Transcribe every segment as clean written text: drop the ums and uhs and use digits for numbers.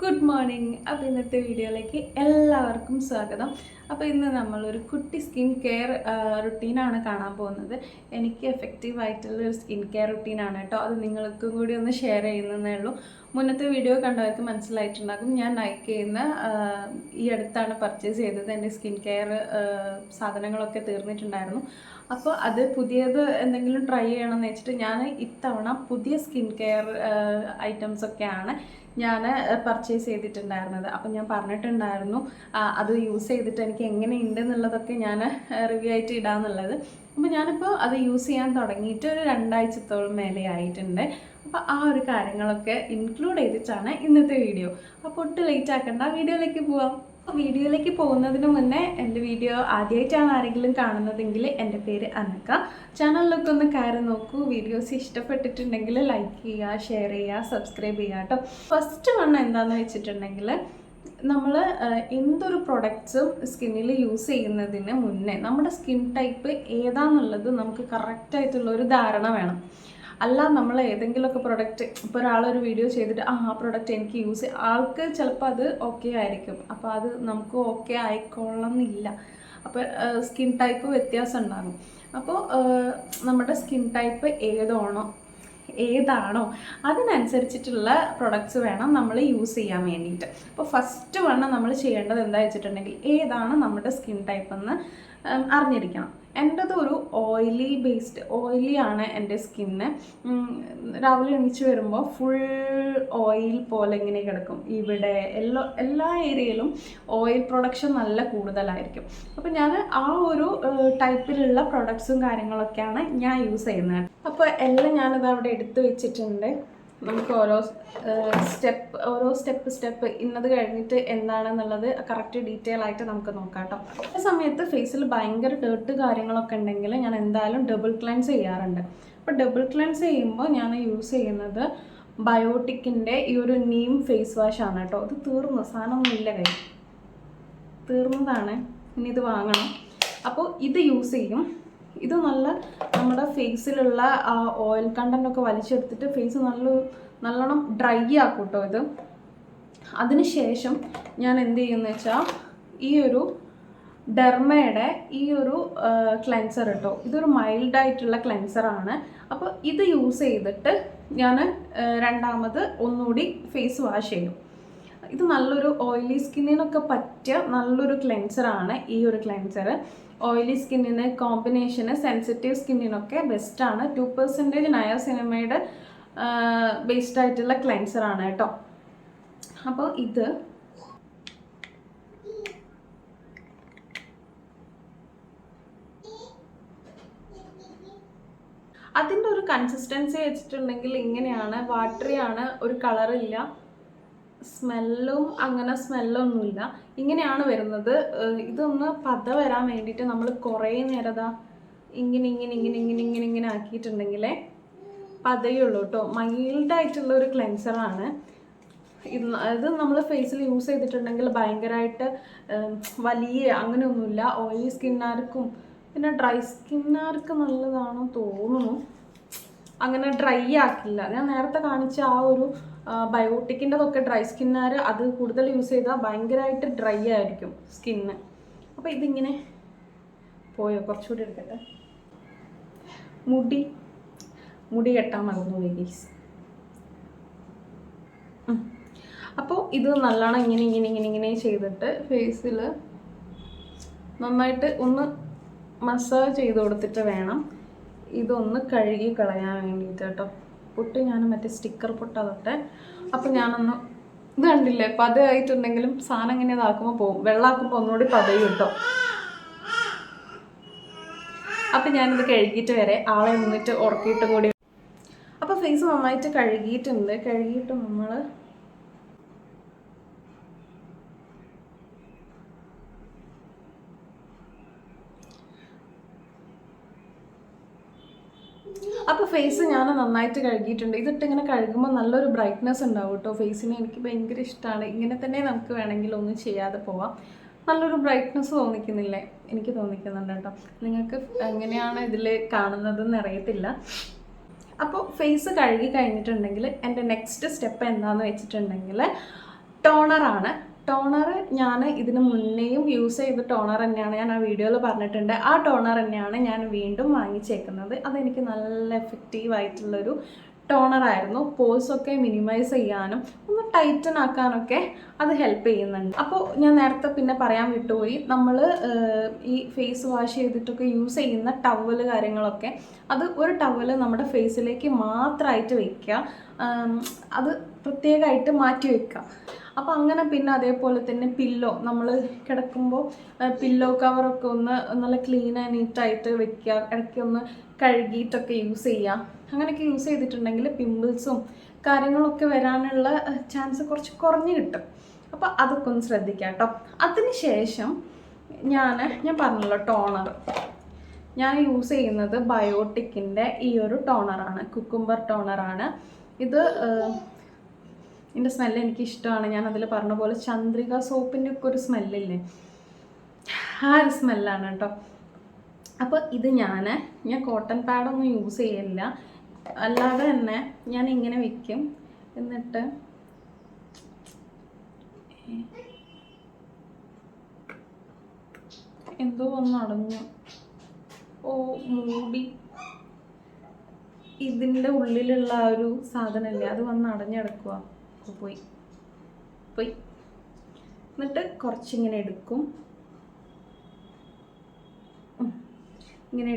Good morning. അപ്പോൾ ഇന്നത്തെ വീഡിയോയിലേക്ക് എല്ലാവർക്കും സ്വാഗതം. അപ്പോൾ ഇന്ന് നമ്മളൊരു കുട്ടി സ്കിൻ കെയർ റുട്ടീനാണ് കാണാൻ പോകുന്നത്. എനിക്ക് എഫക്റ്റീവായിട്ടുള്ളൊരു സ്കിൻ കെയർ റുട്ടീനാണ് കേട്ടോ. അത് നിങ്ങൾക്കും കൂടി ഒന്ന് ഷെയർ ചെയ്യുന്നതേ ഉള്ളൂ. മുന്നത്തെ വീഡിയോ കണ്ടവർക്ക് മനസ്സിലായിട്ടുണ്ടാകും. ഞാൻ നൈക്ക് ചെയ്യുന്ന ഈ അടുത്താണ് പർച്ചേസ് ചെയ്തത്. എൻ്റെ സ്കിൻ കെയർ സാധനങ്ങളൊക്കെ തീർന്നിട്ടുണ്ടായിരുന്നു. അപ്പോൾ അത് പുതിയത് എന്തെങ്കിലും ട്രൈ ചെയ്യണമെന്ന് വെച്ചിട്ട് ഞാൻ ഇത്തവണ പുതിയ സ്കിൻ കെയർ ഐറ്റംസൊക്കെയാണ് ഞാൻ പർച്ചേസ് ചെയ്തിട്ടുണ്ടായിരുന്നത്. അപ്പം ഞാൻ പറഞ്ഞിട്ടുണ്ടായിരുന്നു അത് യൂസ് ചെയ്തിട്ട് എനിക്ക് എങ്ങനെയുണ്ട് എന്നുള്ളതൊക്കെ ഞാൻ റിവ്യൂ ആയിട്ട് ഇടാമെന്നുള്ളത്. അപ്പോൾ ഞാനിപ്പോൾ അത് യൂസ് ചെയ്യാൻ തുടങ്ങിയിട്ട് ഒരു 2 ആഴ്ചത്തോളം മേലെ ആയിട്ടുണ്ട്. അപ്പോൾ ആ ഒരു കാര്യങ്ങളൊക്കെ ഇൻക്ലൂഡ് ചെയ്തിട്ടാണ് ഇന്നത്തെ വീഡിയോ. അപ്പോൾ ഒട്ടും ലേറ്റ് ആക്കണ്ട, വീഡിയോയിലേക്ക് പോവാം. വീഡിയോയിലേക്ക് പോകുന്നതിന് മുന്നേ എൻ്റെ വീഡിയോ ആദ്യമായിട്ടാണ് ആരെങ്കിലും കാണുന്നതെങ്കിൽ എൻ്റെ പേര് അനക്ക. ചാനലിലൊക്കെ ഒന്ന് കയറി നോക്കൂ. വീഡിയോസ് ഇഷ്ടപ്പെട്ടിട്ടുണ്ടെങ്കിൽ ലൈക്ക് ചെയ്യുക, ഷെയർ ചെയ്യുക, സബ്സ്ക്രൈബ് ചെയ്യുക കേട്ടോ. ഫസ്റ്റ് വൺ എന്താണെന്ന് വെച്ചിട്ടുണ്ടെങ്കിൽ, നമ്മൾ എന്തൊരു പ്രൊഡക്ട്സും സ്കിന്നിൽ യൂസ് ചെയ്യുന്നതിന് മുന്നേ നമ്മുടെ സ്കിൻ ടൈപ്പ് ഏതാണെന്നുള്ളത് നമുക്ക് കറക്റ്റായിട്ടുള്ളൊരു ധാരണ വേണം. അല്ല നമ്മൾ ഏതെങ്കിലുമൊക്കെ പ്രൊഡക്റ്റ്, ഇപ്പോൾ ഒരാളൊരു വീഡിയോ ചെയ്തിട്ട് ആ പ്രൊഡക്റ്റ് എനിക്ക് യൂസ് ആൾക്ക് ചിലപ്പോൾ അത് ഓക്കെ ആയിരിക്കും. അപ്പോൾ അത് നമുക്ക് ഓക്കെ ആയിക്കൊള്ളണമെന്നില്ല. അപ്പോൾ സ്കിൻ ടൈപ്പ് വ്യത്യാസം ഉണ്ടാകും. അപ്പോൾ നമ്മുടെ സ്കിൻ ടൈപ്പ് ഏതാണോ അതിനനുസരിച്ചിട്ടുള്ള പ്രൊഡക്ട്സ് വേണം നമ്മൾ യൂസ് ചെയ്യാൻ വേണ്ടിയിട്ട്. അപ്പോൾ ഫസ്റ്റ് വണ്ണം നമ്മൾ ചെയ്യേണ്ടത് എന്താ വെച്ചിട്ടുണ്ടെങ്കിൽ, ഏതാണ് നമ്മുടെ സ്കിൻ ടൈപ്പ് എന്ന് അറിഞ്ഞിരിക്കണം. എൻ്റെത് ഒരു ഓയിലി ആണ് എൻ്റെ സ്കിന്ന്. രാവിലെ എണീച്ച് വരുമ്പോൾ ഫുൾ ഓയിൽ പോലെ ഇങ്ങനെ കിടക്കും. ഇവിടെ എല്ലാ ഏരിയയിലും ഓയിൽ പ്രൊഡക്ഷൻ നല്ല കൂടുതലായിരിക്കും. അപ്പോൾ ഞാൻ ആ ഒരു ടൈപ്പിലുള്ള പ്രൊഡക്ട്സും കാര്യങ്ങളൊക്കെയാണ് ഞാൻ യൂസ് ചെയ്യുന്നത്. അപ്പോൾ എല്ലാം ഞാനത് അവിടെ എടുത്തു വെച്ചിട്ടുണ്ട്. നമുക്ക് ഓരോ സ്റ്റെപ്പ് ഇന്നത് കഴിഞ്ഞിട്ട് എന്താണെന്നുള്ളത് കറക്റ്റ് ഡീറ്റെയിൽ ആയിട്ട് നമുക്ക് നോക്കാം കേട്ടോ. ആ സമയത്ത് ഫേസിൽ ഭയങ്കര ഡേർട്ട് കാര്യങ്ങളൊക്കെ ഉണ്ടെങ്കിൽ ഞാൻ എന്തായാലും ഡബിൾ ക്ലെൻസ് ചെയ്യാറുണ്ട്. അപ്പോൾ ഡബിൾ ക്ലെൻസ് ചെയ്യുമ്പോൾ ഞാൻ യൂസ് ചെയ്യുന്നത് ബയോട്ടിക്കിൻ്റെ ഈ ഒരു നീം ഫേസ് വാഷാണ് കേട്ടോ. ഇത് സാധനമൊന്നുമില്ല തീർന്നതാണ്, ഇനി ഇത് വാങ്ങണം. അപ്പോൾ ഇത് യൂസ് ചെയ്യും. ഇത് നമ്മുടെ ഫേസിലുള്ള ആ ഓയിൽ കണ്ടൻ്റൊക്കെ വലിച്ചെടുത്തിട്ട് ഫേസ് നല്ലോണം ഡ്രൈ ആക്കും കേട്ടോ ഇത്. അതിന് ശേഷം ഞാൻ എന്ത് ചെയ്യുമെന്ന് വെച്ചാൽ, ഈ ഒരു ഡെർമയുടെ ഈ ഒരു ക്ലെൻസർ കേട്ടോ, ഇതൊരു മൈൽഡായിട്ടുള്ള ക്ലെൻസറാണ്. അപ്പോൾ ഇത് യൂസ് ചെയ്തിട്ട് ഞാൻ രണ്ടാമത് ഒന്നുകൂടി ഫേസ് വാഷ് ചെയ്യും. ഇത് നല്ലൊരു ഓയിലി സ്കിന്നിനൊക്കെ പറ്റിയ നല്ലൊരു ക്ലെൻസറാണ് ഈ ഒരു ക്ലെൻസർ. ഓയിലി സ്കിന്നിന് കോമ്പിനേഷന്, സെൻസിറ്റീവ് സ്കിന്നിനൊക്കെ ബെസ്റ്റാണ്. 2% നയാസിനമൈഡ് ബേസ്ഡ് ആയിട്ടുള്ള ക്ലെൻസറാണ് കേട്ടോ. അപ്പോൾ ഇത് അതിൻ്റെ ഒരു കൺസിസ്റ്റൻസി വെച്ചിട്ടുണ്ടെങ്കിൽ ഇങ്ങനെയാണ്. വാട്ടറി ആണ്, ഒരു കളറില്ല, സ്മെല്ലൊന്നുമില്ല, ഇങ്ങനെയാണ് വരുന്നത്. ഇതൊന്ന് പത വരാൻ വേണ്ടിയിട്ട് നമ്മൾ കുറേ നേരം ഇങ്ങനെ ആക്കിയിട്ടുണ്ടെങ്കിലേ പതയുള്ളൂ കേട്ടോ. മൈൽഡായിട്ടുള്ള ഒരു ക്ലെൻസറാണ് ഇത്. നമ്മൾ ഫേസിൽ യൂസ് ചെയ്തിട്ടുണ്ടെങ്കിൽ ഭയങ്കരമായിട്ട് വലിയ അങ്ങനെയൊന്നുമില്ല. ഓയിലി സ്കിന്നാർക്കും പിന്നെ ഡ്രൈ സ്കിന്നാർക്ക് നല്ലതാണെന്ന് തോന്നുന്നു. അങ്ങനെ ഡ്രൈ ആക്കില്ല. ഞാൻ നേരത്തെ കാണിച്ച ആ ഒരു ബയോട്ടിക്കിൻ്റെതൊക്കെ ഡ്രൈ സ്കിന്നാർ അത് കൂടുതൽ യൂസ് ചെയ്താൽ ഭയങ്കരമായിട്ട് ഡ്രൈ ആയിരിക്കും സ്കിന്ന്. അപ്പോൾ ഇതിങ്ങനെ പോയോ, കുറച്ചുകൂടി എടുക്കട്ടെ. മുടി കെട്ടാൻ മറന്നു പോയി ഗൈസ്. അപ്പോൾ ഇത് നല്ലോണം ഇങ്ങനെ ചെയ്തിട്ട് ഫേസിൽ നന്നായിട്ട് ഒന്ന് മസാജ് ചെയ്ത് കൊടുത്തിട്ട് വേണം ഇതൊന്ന് കഴുകി കളയാൻ വേണ്ടിയിട്ട് കേട്ടോ. പൊട്ട് ഞാൻ മറ്റേ സ്റ്റിക്കർ പൊട്ട് അതൊട്ടെ. അപ്പോൾ ഞാനൊന്ന് ഇത് കണ്ടില്ലേ, പതയായിട്ടുണ്ടെങ്കിലും സാധനം ഇങ്ങനെ ഇതാക്കുമ്പോൾ പോകും. വെള്ളമാക്കുമ്പോൾ ഒന്നുകൂടി പതയും കേട്ടോ. അപ്പം ഞാനിത് കഴുകിയിട്ട് വരെ ആളെ നിന്നിട്ട് ഉറക്കിയിട്ടും കൂടി. അപ്പോൾ ഫേസ് നന്നായിട്ട് കഴുകിയിട്ട് നമ്മൾ അപ്പോൾ ഫേസ് ഞാൻ നന്നായിട്ട് കഴുകിയിട്ടുണ്ട്. ഇതിട്ട് ഇങ്ങനെ കഴുകുമ്പോൾ നല്ലൊരു ബ്രൈറ്റ്നെസ് ഉണ്ടാവും കേട്ടോ ഫേസിന്. എനിക്ക് ഭയങ്കര ഇഷ്ടമാണ്. ഇങ്ങനെ തന്നെ നമുക്ക് വേണമെങ്കിൽ ഒന്നും ചെയ്യാതെ പോവാം. നല്ലൊരു ബ്രൈറ്റ്നെസ് തോന്നിക്കുന്നില്ലേ? എനിക്ക് തോന്നിക്കുന്നുണ്ട് കേട്ടോ. നിങ്ങൾക്ക് എങ്ങനെയാണ് ഇതിൽ കാണുന്നതെന്ന് അറിയത്തില്ല. അപ്പോൾ ഫേസ് കഴുകി കഴിഞ്ഞിട്ടുണ്ടെങ്കിൽ എൻ്റെ നെക്സ്റ്റ് സ്റ്റെപ്പ് എന്താണെന്ന് വെച്ചിട്ടുണ്ടെങ്കിൽ ടോണറാണ്. ടോണർ ഞാൻ ഇതിന് മുന്നേയും യൂസ് ചെയ്ത ടോണർ തന്നെയാണ്, ഞാൻ ആ വീഡിയോയിൽ പറഞ്ഞിട്ടുണ്ട്. ആ ടോണർ തന്നെയാണ് ഞാൻ വീണ്ടും വാങ്ങിച്ചേക്കുന്നത്. അതെനിക്ക് നല്ല എഫക്റ്റീവായിട്ടുള്ളൊരു ടോണറായിരുന്നു. പോഴ്സൊക്കെ മിനിമൈസ് ചെയ്യാനും ഒന്ന് ടൈറ്റൻ ആക്കാനൊക്കെ അത് ഹെൽപ്പ് ചെയ്യുന്നുണ്ട്. അപ്പോൾ ഞാൻ നേരത്തെ പിന്നെ പറയാൻ വിട്ടുപോയി, നമ്മൾ ഈ ഫേസ് വാഷ് ചെയ്തിട്ടൊക്കെ യൂസ് ചെയ്യുന്ന ടവല് കാര്യങ്ങളൊക്കെ, അത് ഒരു ടവല് നമ്മുടെ ഫേസിലേക്ക് മാത്രമായിട്ട് വയ്ക്കുക, അത് പ്രത്യേകമായിട്ട് മാറ്റി വയ്ക്കുക. അപ്പോൾ അങ്ങനെ പിന്നെ അതേപോലെ തന്നെ പില്ലോ, നമ്മൾ കിടക്കുമ്പോൾ പില്ലോ കവറൊക്കെ ഒന്ന് നല്ല ക്ലീൻ ആൻഡ് നീറ്റായിട്ട് വെക്കുക, ഇടയ്ക്ക് ഒന്ന് കഴുകിയിട്ടൊക്കെ യൂസ് ചെയ്യുക. അങ്ങനെയൊക്കെ യൂസ് ചെയ്തിട്ടുണ്ടെങ്കിൽ പിമ്പിൾസും കാര്യങ്ങളൊക്കെ വരാനുള്ള ചാൻസ് കുറച്ച് കുറഞ്ഞ് കിട്ടും. അപ്പോൾ അതൊക്കെ ഒന്ന് ശ്രദ്ധിക്കാം കേട്ടോ. അതിന് ശേഷം ഞാൻ പറഞ്ഞല്ലോ ടോണർ, ഞാൻ യൂസ് ചെയ്യുന്നത് ബയോട്ടിക്കിൻ്റെ ഈ ഒരു ടോണറാണ്, കുക്കുംബർ ടോണറാണ്. ഇതിൻ്റെ സ്മെല്ല് എനിക്കിഷ്ടമാണ്. ഞാൻ അതിൽ പറഞ്ഞ പോലെ ചന്ദ്രിക സോപ്പിൻ്റെ ഒക്കെ ഒരു സ്മെല്ലില്ലേ, ആ ഒരു സ്മെല്ലാണ് കേട്ടോ. അപ്പോൾ ഇത് ഞാൻ കോട്ടൺ പാഡൊന്നും യൂസ് ചെയ്യില്ല, അല്ലാതെ തന്നെ ഞാൻ ഇങ്ങനെ വയ്ക്കും. എന്നിട്ട് എന്തോ ഒന്ന് അടഞ്ഞു, മൂടി, ഇതിൻ്റെ ഉള്ളിലുള്ള ആ ഒരു സാധനമല്ലേ അത് വന്ന് അടഞ്ഞെടുക്കുക. പോയി എന്നിട്ട് കുറച്ചിങ്ങനെ എടുക്കും, ഇങ്ങനെ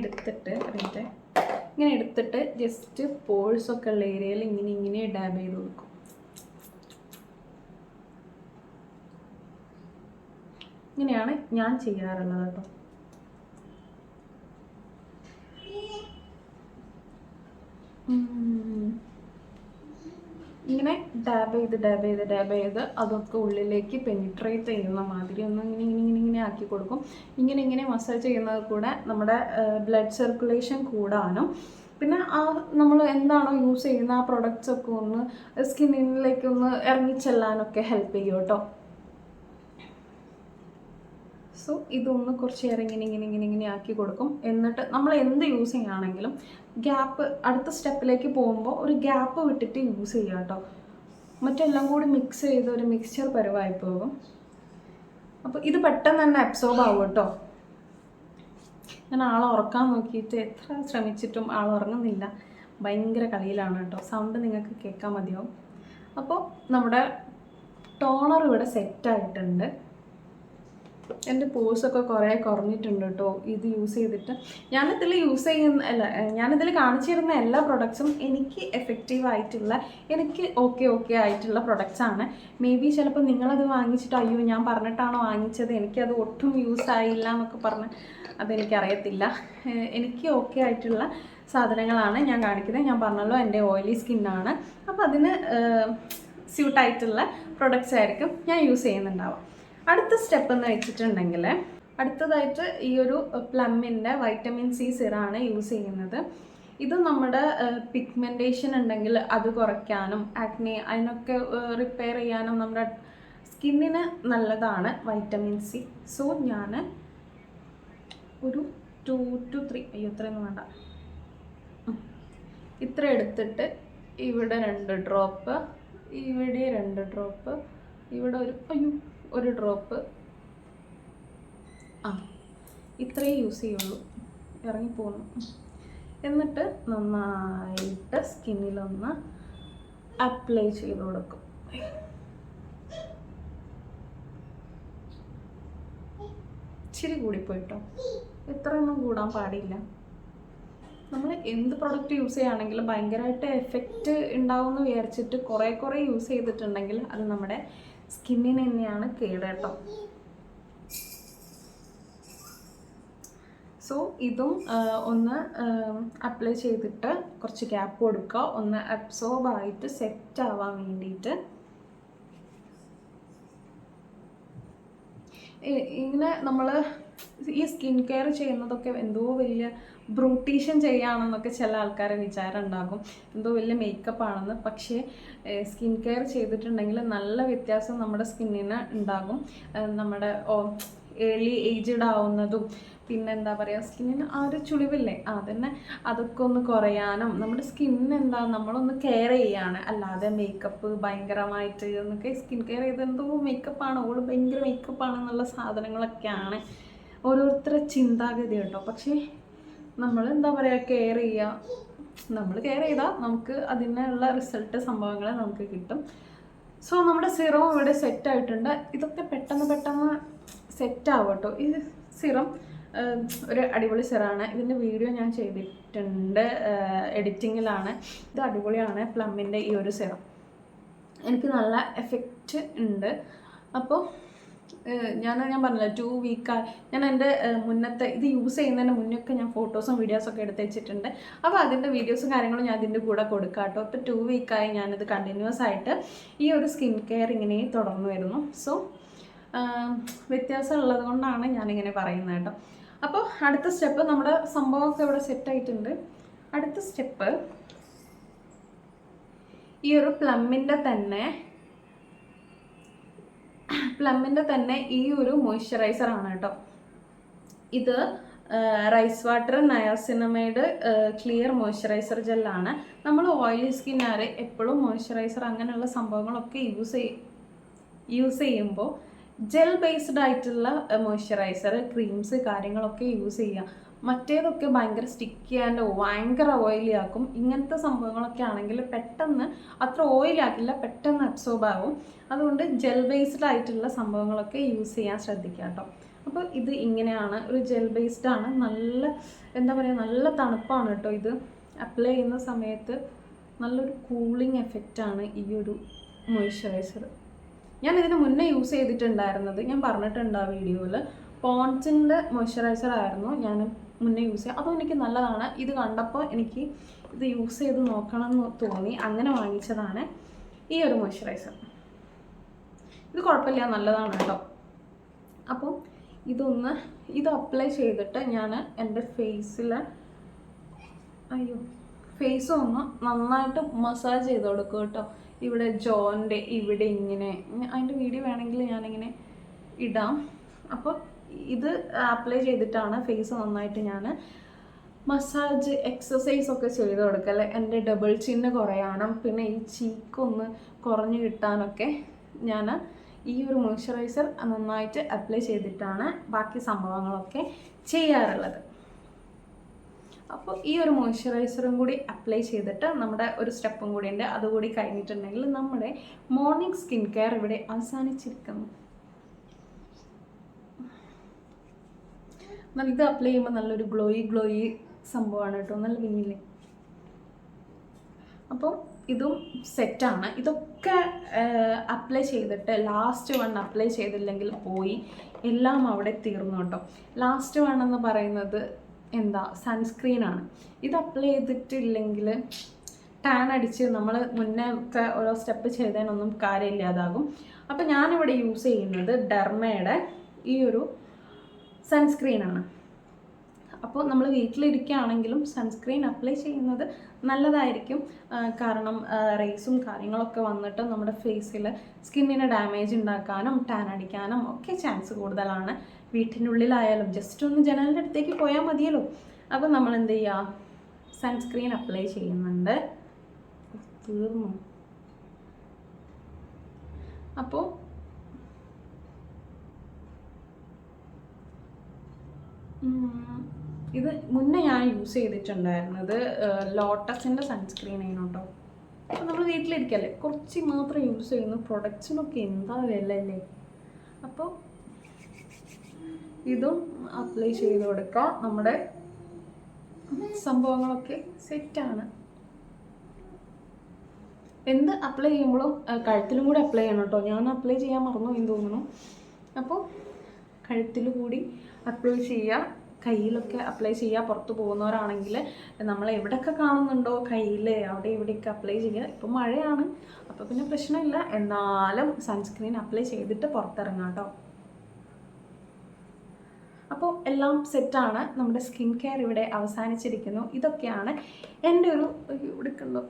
എടുത്തിട്ട് ജസ്റ്റ് പോഴ്സൊക്കെ ഉള്ള ഏരിയയിൽ ഇങ്ങനെ ഡാബ് ചെയ്ത് കൊടുക്കും. ഇങ്ങനെയാണ് ഞാൻ ചെയ്യാറുള്ളത് കേട്ടോ. ഇങ്ങനെ ഡാബ് ചെയ്ത് അതൊക്കെ ഉള്ളിലേക്ക് പെനിട്രേറ്റ് ചെയ്യുന്ന മാതിരി ഒന്ന് ഇങ്ങനെ ആക്കി കൊടുക്കും. ഇങ്ങനെ മസാജ് ചെയ്യുന്നത് കൂടെ നമ്മുടെ ബ്ലഡ് സർക്കുലേഷൻ കൂടാനും പിന്നെ നമ്മൾ എന്താണോ യൂസ് ചെയ്യുന്ന ആ പ്രൊഡക്ട്സ് ഒക്കെ ഒന്ന് സ്കിന്നിലേക്ക് ഒന്ന് ഇറങ്ങിച്ചെല്ലാനൊക്കെ ഹെൽപ്പ് ചെയ്യും കേട്ടോ. സോ ഇതൊന്ന് കുറച്ച് നേരം ഇങ്ങനെ ആക്കി കൊടുക്കും. എന്നിട്ട് നമ്മൾ എന്ത് യൂസ് ചെയ്യുകയാണെങ്കിലും അടുത്ത സ്റ്റെപ്പിലേക്ക് പോകുമ്പോൾ ഒരു ഗ്യാപ്പ് വിട്ടിട്ട് യൂസ് ചെയ്യുക കേട്ടോ. മറ്റെല്ലാം കൂടി മിക്സ് ചെയ്ത് ഒരു മിക്സ്ചർ പരുവായി പോകും. അപ്പോൾ ഇത് പെട്ടെന്ന് തന്നെ അബ്സോർബ് ആവും കേട്ടോ. ഞാൻ ആളെ ഉറക്കാൻ നോക്കിയിട്ട് എത്ര ശ്രമിച്ചിട്ടും ആൾ ഉറങ്ങുന്നില്ല, ഭയങ്കര കളിയിലാണ് കേട്ടോ. സൗണ്ട് നിങ്ങൾക്ക് കേൾക്കാൻ മതിയാവും. അപ്പോൾ നമ്മുടെ ടോണർ ഇവിടെ സെറ്റായിട്ടുണ്ട്. എൻ്റെ പോഴ്സൊക്കെ കുറേ കുറഞ്ഞിട്ടുണ്ട് കേട്ടോ ഇത് യൂസ് ചെയ്തിട്ട്. ഞാനിതിൽ കാണിച്ചിരുന്ന എല്ലാ പ്രൊഡക്ട്സും എനിക്ക് എഫക്റ്റീവായിട്ടുള്ള, എനിക്ക് ഓക്കെ ആയിട്ടുള്ള പ്രൊഡക്ട്സാണ്. മേ ബി ചിലപ്പോൾ നിങ്ങളത് വാങ്ങിച്ചിട്ട് അയ്യോ ഞാൻ പറഞ്ഞിട്ടാണോ വാങ്ങിച്ചത്, എനിക്കത് ഒട്ടും യൂസ് ആയില്ല എന്നൊക്കെ പറഞ്ഞ് അതെനിക്കറിയത്തില്ല. എനിക്ക് ഓക്കെ ആയിട്ടുള്ള സാധനങ്ങളാണ് ഞാൻ കാണിക്കുന്നത്. ഞാൻ പറഞ്ഞല്ലോ എൻ്റെ ഓയിലി സ്കിന്നാണ്, അപ്പോൾ അതിന് സ്യൂട്ടായിട്ടുള്ള പ്രൊഡക്ട്സ് ആയിരിക്കും ഞാൻ യൂസ് ചെയ്യുന്നുണ്ടാവാം. അടുത്ത സ്റ്റെപ്പ് എന്ന് വെച്ചിട്ടുണ്ടെങ്കിൽ, അടുത്തതായിട്ട് ഈ ഒരു പ്ലമ്മിൻ്റെ വൈറ്റമിൻ സി സിറാണ് യൂസ് ചെയ്യുന്നത്. ഇത് നമ്മുടെ പിഗ്മെൻറ്റേഷൻ ഉണ്ടെങ്കിൽ അത് കുറയ്ക്കാനും ആക്നെ അതിനൊക്കെ റിപ്പയർ ചെയ്യാനും നമ്മുടെ സ്കിന്നിന് നല്ലതാണ് വൈറ്റമിൻ സി. സോ ഞാൻ ഒരു 2 to 3 ഇത്രയൊന്നും വേണ്ട, ഇത്ര എടുത്തിട്ട് ഇവിടെ 2 ഡ്രോപ്പ്, ഇവിടെ 2 ഡ്രോപ്പ്, ഇവിടെ ഒരു ഡ്രോപ്പ്, ഇത്രയേ യൂസ് ചെയ്യുള്ളൂ, ഇറങ്ങിപ്പോന്നു. എന്നിട്ട് നന്നായിട്ട് സ്കിന്നിലൊന്ന് അപ്ലൈ ചെയ്ത് കൊടുക്കും. ഇച്ചിരി കൂടിപ്പോയിട്ടോ, ഇത്രയൊന്നും കൂടാൻ പാടില്ല. നമ്മൾ എന്ത് പ്രൊഡക്റ്റ് യൂസ് ചെയ്യുകയാണെങ്കിലും ഭയങ്കരമായിട്ട് എഫക്റ്റ് ഉണ്ടാവുമെന്ന് വിചാരിച്ചിട്ട് കുറേ യൂസ് ചെയ്തിട്ടുണ്ടെങ്കിൽ അത് നമ്മുടെ സ്കിന്നിന് തന്നെയാണ് കേട് കേട്ടോ. സോ ഇതും ഒന്ന് അപ്ലൈ ചെയ്തിട്ട് കുറച്ച് ഗ്യാപ്പ് കൊടുക്കുക, ഒന്ന് അബ്സോർബായിട്ട് സെറ്റ് ആവാൻ വേണ്ടിയിട്ട്. ഇങ്ങനെ നമ്മൾ ഈ സ്കിൻ കെയർ ചെയ്യുന്നതൊക്കെ എന്തോ വലിയ ബ്രൂട്ടീഷ്യൻ ചെയ്യുകയാണെന്നൊക്കെ ചില ആൾക്കാരെ വിചാരം ഉണ്ടാകും, എന്തോ വലിയ മേക്കപ്പ് ആണെന്ന്. പക്ഷേ സ്കിൻ കെയർ ചെയ്തിട്ടുണ്ടെങ്കിൽ നല്ല വ്യത്യാസം നമ്മുടെ സ്കിന്നിന് ഉണ്ടാകും. നമ്മുടെ ഏർലി ഏജ്ഡ് ആവുന്നതും പിന്നെ എന്താ പറയുക സ്കിന്നിന് ആ ഒരു ചുളിവില്ലേ അതന്നെ അതൊക്കെ ഒന്ന് കുറയാനും നമ്മുടെ സ്കിന്നിന് എന്താ നമ്മളൊന്ന് കെയർ ചെയ്യാണ്, അല്ലാതെ മേക്കപ്പ് ഭയങ്കരമായിട്ട് എന്നൊക്കെ സ്കിൻ കെയർ ചെയ്ത് എന്തോ മേക്കപ്പാണ് ഓള് ഭയങ്കര മേക്കപ്പാണെന്നുള്ള സാധനങ്ങളൊക്കെയാണ് ഓരോരുത്തരുടെ ചിന്താഗതി കേട്ടോ. പക്ഷേ നമ്മൾ എന്താ പറയുക കെയർ ചെയ്യുക, നമ്മൾ കെയർ ചെയ്താൽ നമുക്ക് അതിനുള്ള റിസൾട്ട് സംഭവങ്ങൾ നമുക്ക് കിട്ടും. സോ നമ്മുടെ സിറം ഇവിടെ സെറ്റ് ആയിട്ടുണ്ട്. ഇതൊക്കെ പെട്ടെന്ന് സെറ്റ് ആവും കേട്ടോ. ഈ സിറം ഒരു അടിപൊളി സിറമാണ്. ഇതിൻ്റെ വീഡിയോ ഞാൻ ചെയ്തിട്ടുണ്ട്, എഡിറ്റിങ്ങിലാണ്. ഇത് അടിപൊളിയാണ് പ്ലമ്മിൻ്റെ ഈ ഒരു സിറം. എനിക്ക് നല്ല എഫക്റ്റ് ഉണ്ട്. അപ്പോൾ ഞാൻ പറഞ്ഞില്ല 2 വീക്കായി ഞാൻ എൻ്റെ മുന്നത്തെ ഇത് യൂസ് ചെയ്യുന്നതിന് മുന്നൊക്കെ ഞാൻ ഫോട്ടോസും വീഡിയോസൊക്കെ എടുത്ത് വെച്ചിട്ടുണ്ട്. അപ്പോൾ അതിൻ്റെ വീഡിയോസും കാര്യങ്ങളും ഞാൻ അതിൻ്റെ കൂടെ കൊടുക്കാം കേട്ടോ. ഇപ്പോൾ 2 വീക്കായി ഞാനിത് കണ്ടിന്യൂസ് ആയിട്ട് ഈ ഒരു സ്കിൻ കെയർ ഇങ്ങനെ തുടർന്നു വരുന്നു. സോ വ്യത്യാസം ഉള്ളത് കൊണ്ടാണ് ഞാനിങ്ങനെ പറയുന്നത് കേട്ടോ. അപ്പോൾ അടുത്ത സ്റ്റെപ്പ്, നമ്മുടെ സംഭവമൊക്കെ ഇവിടെ സെറ്റായിട്ടുണ്ട്. അടുത്ത സ്റ്റെപ്പ് ഈ ഒരു പ്ലമ്മിൻ്റെ തന്നെ ഈ ഒരു മോയ്സ്ചറൈസർ ആണ് കേട്ടോ. ഇത് rice water niacinamide clear moisturiser ജെല്ലാണ്. നമ്മൾ ഓയിലി സ്കിന്നുകാർ എപ്പോഴും മോയ്സ്ചറൈസർ അങ്ങനെയുള്ള സംഭവങ്ങളൊക്കെ യൂസ് ചെയ്യുമ്പോൾ ജെൽ ബേസ്ഡ് ആയിട്ടുള്ള മോയ്സ്ചറൈസർ ക്രീംസ് കാര്യങ്ങളൊക്കെ യൂസ് ചെയ്യുക. മറ്റേതൊക്കെ ഭയങ്കര സ്റ്റിക്കി ആൻഡ് ഭയങ്കര ഓയിലി ആക്കും. ഇങ്ങനത്തെ സംഭവങ്ങളൊക്കെ ആണെങ്കിൽ പെട്ടെന്ന് അത്ര ഓയിലി ആക്കില്ല, പെട്ടെന്ന് അബ്സോർബ് ആകും. അതുകൊണ്ട് ജെൽ ബേസ്ഡ് ആയിട്ടുള്ള സംഭവങ്ങളൊക്കെ യൂസ് ചെയ്യാൻ ശ്രദ്ധിക്കുക കേട്ടോ. അപ്പോൾ ഇത് ഇങ്ങനെയാണ്, ഒരു ജെൽ ബേസ്ഡ് ആണ്. നല്ല എന്താ പറയുക നല്ല തണുപ്പാണ് കേട്ടോ. ഇത് അപ്ലൈ ചെയ്യുന്ന സമയത്ത് നല്ലൊരു കൂളിംഗ് എഫക്റ്റാണ് ഈ ഒരു മോയ്സ്ചറൈസർ. ഞാൻ ഇതിന് മുന്നേ യൂസ് ചെയ്തിട്ടുണ്ടായിരുന്നത് ഞാൻ പറഞ്ഞിട്ടുണ്ട് ആ വീഡിയോയിൽ. പോൺസിൻ്റെ മോയ്സ്ചറൈസർ ആയിരുന്നു ഞാൻ മുന്നേ യൂസ് ചെയ്യുക. അതും എനിക്ക് നല്ലതാണ്. ഇത് കണ്ടപ്പോൾ എനിക്ക് ഇത് യൂസ് ചെയ്ത് നോക്കണം എന്ന് തോന്നി, അങ്ങനെ വാങ്ങിച്ചതാണ് ഈ ഒരു മോയ്സ്ചറൈസർ. ഇത് കുഴപ്പമില്ല, നല്ലതാണ് കേട്ടോ. അപ്പോൾ ഇത് അപ്ലൈ ചെയ്തിട്ട് ഞാൻ എൻ്റെ ഫേസ് ഒന്ന് നന്നായിട്ട് മസാജ് ചെയ്ത് കൊടുക്കും കേട്ടോ. ഇവിടെ ജോൻ്റെ ഇവിടെ ഇങ്ങനെ, അതിൻ്റെ വീഡിയോ വേണമെങ്കിൽ ഞാനിങ്ങനെ ഇടാം. അപ്പോൾ ഇത് അപ്ലൈ ചെയ്തിട്ടാണ് ഫേസ് നന്നായിട്ട് ഞാൻ മസാജ് എക്സസൈസ് ഒക്കെ ചെയ്ത് കൊടുക്കല്ലേ. എൻ്റെ ഡബിൾ ചിന്ന് കുറയാനും പിന്നെ ഈ ചീക്കൊന്ന് കുറഞ്ഞു കിട്ടാനൊക്കെ ഞാൻ ഈ ഒരു മോയ്സ്ചറൈസർ നന്നായിട്ട് അപ്ലൈ ചെയ്തിട്ടാണ് ബാക്കി സംഭവങ്ങളൊക്കെ ചെയ്യാറുള്ളത്. അപ്പോൾ ഈ ഒരു മോയ്സ്ചറൈസറും കൂടി അപ്ലൈ ചെയ്തിട്ട് നമ്മുടെ ഒരു സ്റ്റെപ്പും കൂടി ഉണ്ട്. അതുകൂടി കഴിഞ്ഞിട്ടുണ്ടെങ്കിൽ നമ്മുടെ മോർണിംഗ് സ്കിൻ കെയർ ഇവിടെ അവസാനിച്ചിരിക്കുന്നു. ഇത് അപ്ലൈ ചെയ്യുമ്പോൾ നല്ലൊരു ഗ്ലോയി സംഭവമാണ് കേട്ടോ, നല്ല ഭംഗിയില്ലേ. അപ്പോൾ ഇതും സെറ്റാണ്. ഇതൊക്കെ അപ്ലൈ ചെയ്തിട്ട് ലാസ്റ്റ് വൺ അപ്ലൈ ചെയ്തില്ലെങ്കിൽ പോയി എല്ലാം അവിടെ തീർന്നു കേട്ടോ. ലാസ്റ്റ് വൺ എന്ന് പറയുന്നത് എന്താ സൺസ്ക്രീനാണ്. ഇത് അപ്ലൈ ചെയ്തിട്ടില്ലെങ്കിൽ ടാൻ അടിച്ച് നമ്മൾ മുന്നേ ഒക്കെ ഓരോ സ്റ്റെപ്പ് ചെയ്തതിനൊന്നും കാര്യമില്ലാതാകും. അപ്പോൾ ഞാനിവിടെ യൂസ് ചെയ്യുന്നത് ഡെർമയുടെ ഈ ഒരു സൺസ്ക്രീനാണ്. അപ്പോൾ നമ്മൾ വീട്ടിലിരിക്കുകയാണെങ്കിലും സൺസ്ക്രീൻ അപ്ലൈ ചെയ്യുന്നത് നല്ലതായിരിക്കും. കാരണം റേസും കാര്യങ്ങളൊക്കെ വന്നിട്ട് നമ്മുടെ ഫേസിൽ സ്കിന്നിന് ഡാമേജ് ഉണ്ടാക്കാനും ടാൻ അടിക്കാനും ഒക്കെ ചാൻസ് കൂടുതലാണ്. വീട്ടിനുള്ളിലായാലും ജസ്റ്റ് ഒന്ന് ജനലിൻ്റെ അടുത്തേക്ക് പോയാൽ മതിയല്ലോ. അപ്പോൾ നമ്മൾ എന്ത് ചെയ്യുക, സൺസ്ക്രീൻ അപ്ലൈ ചെയ്യുന്നുണ്ട്. തീർന്നു. അപ്പോൾ ഇത് മുന്നേ ഞാൻ യൂസ് ചെയ്തിട്ടുണ്ടായിരുന്നത് ലോട്ടസിൻ്റെ സൺസ്ക്രീൻ ആയിരുന്നു കേട്ടോ. അപ്പോൾ നമ്മൾ വീട്ടിലിരിക്കല്ലേ, കുറച്ച് മാത്രം യൂസ് ചെയ്യുന്നു. പ്രൊഡക്ട്സിനൊക്കെ എന്താ വില അല്ലേ. അപ്പോൾ ഇതും അപ്ലൈ ചെയ്ത് കൊടുക്കാം. നമ്മുടെ സംഭവങ്ങളൊക്കെ സെറ്റാണ്. എന്ത് അപ്ലൈ ചെയ്യുമ്പോഴും കഴുത്തിലും കൂടി അപ്ലൈ ചെയ്യണം കേട്ടോ. ഞാൻ അപ്ലൈ ചെയ്യാൻ മറന്നു എന്ന് തോന്നുന്നു. അപ്പോൾ കഴുത്തിൽ കൂടി അപ്ലൈ ചെയ്യുക, കയ്യിലൊക്കെ അപ്ലൈ ചെയ്യുക. പുറത്ത് പോകുന്നവരാണെങ്കിൽ നമ്മൾ എവിടെയൊക്കെ കാണുന്നുണ്ടോ കയ്യിൽ അവിടെ ഇവിടെയൊക്കെ അപ്ലൈ ചെയ്യുക. ഇപ്പോൾ മഴയാണ്, അപ്പോൾ പിന്നെ പ്രശ്നമില്ല. എന്നാലും സൺസ്ക്രീൻ അപ്ലൈ ചെയ്തിട്ട് പുറത്തിറങ്ങാം കേട്ടോ. അപ്പോൾ എല്ലാം സെറ്റാണ്. നമ്മുടെ സ്കിൻ കെയർ ഇവിടെ അവസാനിച്ചിരിക്കുന്നു. ഇതൊക്കെയാണ് എൻ്റെ ഒരു എടുക്കണ്ടോ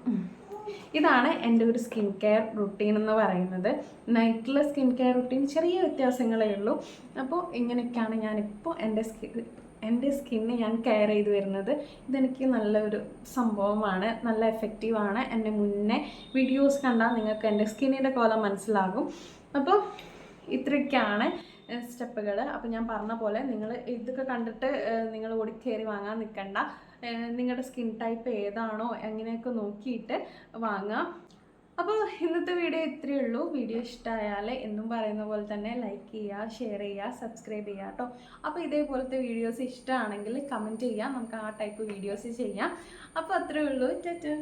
ഇതാണ് എൻ്റെ ഒരു സ്കിൻ കെയർ റുട്ടീൻ എന്ന് പറയുന്നത്. നൈറ്റിലെ സ്കിൻ കെയർ റുട്ടീൻ ചെറിയ വ്യത്യാസങ്ങളേ ഉള്ളൂ. അപ്പോൾ ഇങ്ങനെയൊക്കെയാണ് ഞാനിപ്പോൾ എൻ്റെ സ്കിന്നെ ഞാൻ കെയർ ചെയ്ത് വരുന്നത്. ഇതെനിക്ക് നല്ലൊരു സംഭവമാണ്, നല്ല എഫക്റ്റീവാണ്. എൻ്റെ മുന്നേ വീഡിയോസ് കണ്ടാൽ നിങ്ങൾക്ക് എൻ്റെ സ്കിന്നിൻ്റെ കോലം മനസ്സിലാകും. അപ്പോൾ ഇത്രയൊക്കെയാണ് സ്റ്റെപ്പുകൾ. അപ്പോൾ ഞാൻ പറഞ്ഞ പോലെ നിങ്ങൾ ഇതൊക്കെ കണ്ടിട്ട് നിങ്ങൾ ഓടിക്കയറി വാങ്ങാൻ നിൽക്കണ്ട. നിങ്ങളുടെ സ്കിൻ ടൈപ്പ് ഏതാണോ അങ്ങനെയൊക്കെ നോക്കിയിട്ട് വാങ്ങുക. അപ്പോൾ ഇന്നത്തെ വീഡിയോ ഇത്രയേ ഉള്ളൂ. വീഡിയോ ഇഷ്ടമായാൽ എന്നും പറയുന്ന പോലെ തന്നെ ലൈക്ക് ചെയ്യുക, ഷെയർ ചെയ്യുക, സബ്സ്ക്രൈബ് ചെയ്യുക കേട്ടോ. അപ്പോൾ ഇതേപോലത്തെ വീഡിയോസ് ഇഷ്ടമാണെങ്കിൽ കമൻറ്റ് ചെയ്യുക, നമുക്ക് ആ ടൈപ്പ് വീഡിയോസ് ചെയ്യാം. അപ്പോൾ അത്രയേ ഉള്ളൂ. ടാറ്റാ.